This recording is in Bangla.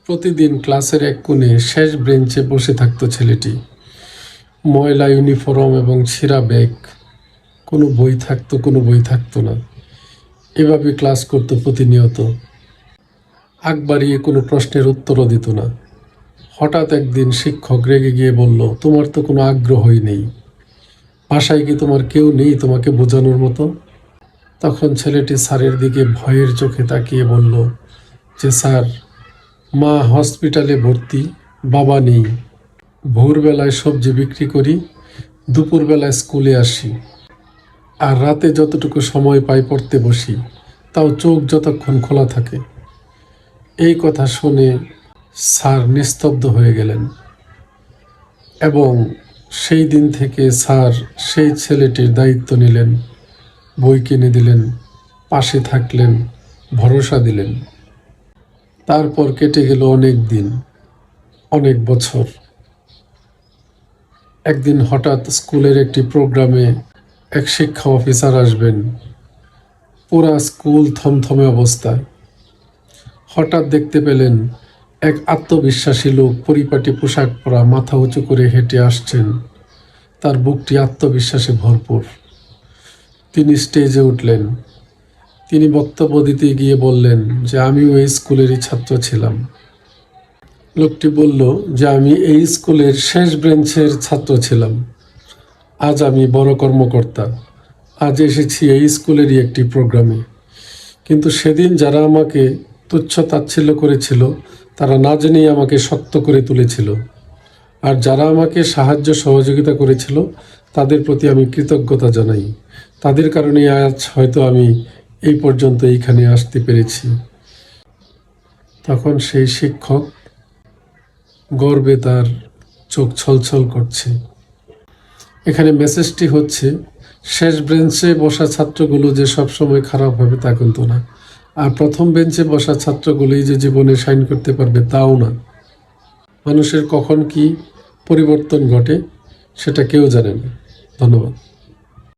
প্রতিদিন ক্লাসের এক কোণে শেষ বেঞ্চে বসে থাকত ছেলেটি। ময়লা ইউনিফর্ম এবং ছেঁড়া ব্যাগ। কোনো বই থাকতো, কোনো বই থাকতো না। এভাবে ক্লাস করত প্রতিনিয়ত। আগ বাড়িয়ে কোনো প্রশ্নের উত্তরও দিত না। হঠাৎ একদিন শিক্ষক রেগে গিয়ে বলল, তোমার তো কোনো আগ্রহই নেই। বাসায় কি তোমার কেউ নেই তোমাকে বোঝানোর মতো? তখন ছেলেটি স্যারের দিকে ভয়ের চোখে তাকিয়ে বলল যে, স্যার, মা হসপিটালে ভর্তি, বাবা নেই। ভোরবেলায় সবজি বিক্রি করি, দুপুরবেলায় স্কুলে আসি, আর রাতে যতটুকু সময় পাই পড়তে বসি, তাও চোখ যতক্ষণ খোলা থাকে। এই কথা শুনে স্যার নিস্তব্ধ হয়ে গেলেন এবং সেই দিন থেকে স্যার সেই ছেলেটির দায়িত্ব নিলেন, বই কিনে দিলেন, পাশে থাকলেন, ভরসা দিলেন। তারপর কেটে গেল অনেক দিন, অনেক বছর। একদিন হঠাৎ স্কুলের একটি প্রোগ্রামে এক শিক্ষা অফিসার আসবেন। পুরা স্কুল থমথমে অবস্থায়। হঠাৎ দেখতে পেলেন এক আত্মবিশ্বাসী লোক, পরিপাটি পোশাক পরা, মাথা উঁচু করে হেঁটে আসছেন। তার বুকটি আত্মবিশ্বাসে ভরপুর। তিনি স্টেজে উঠলেন। তিনি বক্তব্য দিতে গিয়ে বললেন যে, আমিও এই স্কুলেরই ছাত্র ছিলাম। লোকটি বলল যে, আমি এই স্কুলের শেষ বেঞ্চের ছাত্র ছিলাম। আজ আমি বড় কর্মকর্তা। আজ এসেছি এই স্কুলেরই একটি প্রোগ্রামে। কিন্তু সেদিন যারা আমাকে তুচ্ছ তাচ্ছিল্য করেছিল, তারা না জেনেই আমাকে শক্ত করে তুলেছিল। আর যারা আমাকে সাহায্য সহযোগিতা করেছিল, তাদের প্রতি আমি কৃতজ্ঞতা জানাই। তাদের কারণে আজ হয়তো আমি এই পর্যন্ত এইখানে আসতে পেরেছি। তখন সেই শিক্ষক গর্বে তার চোখ ছলছল করছে। এখানে মেসেজটি হচ্ছে, শেষ বেঞ্চে বসা ছাত্রগুলো যে সবসময় খারাপ হবে তা কিন্তু না, আর প্রথম বেঞ্চে বসা ছাত্রগুলোই যে জীবনে শাইন করতে পারবে তাও না। মানুষের কখন কি পরিবর্তন ঘটে সেটা কেউ জানে না। ধন্যবাদ।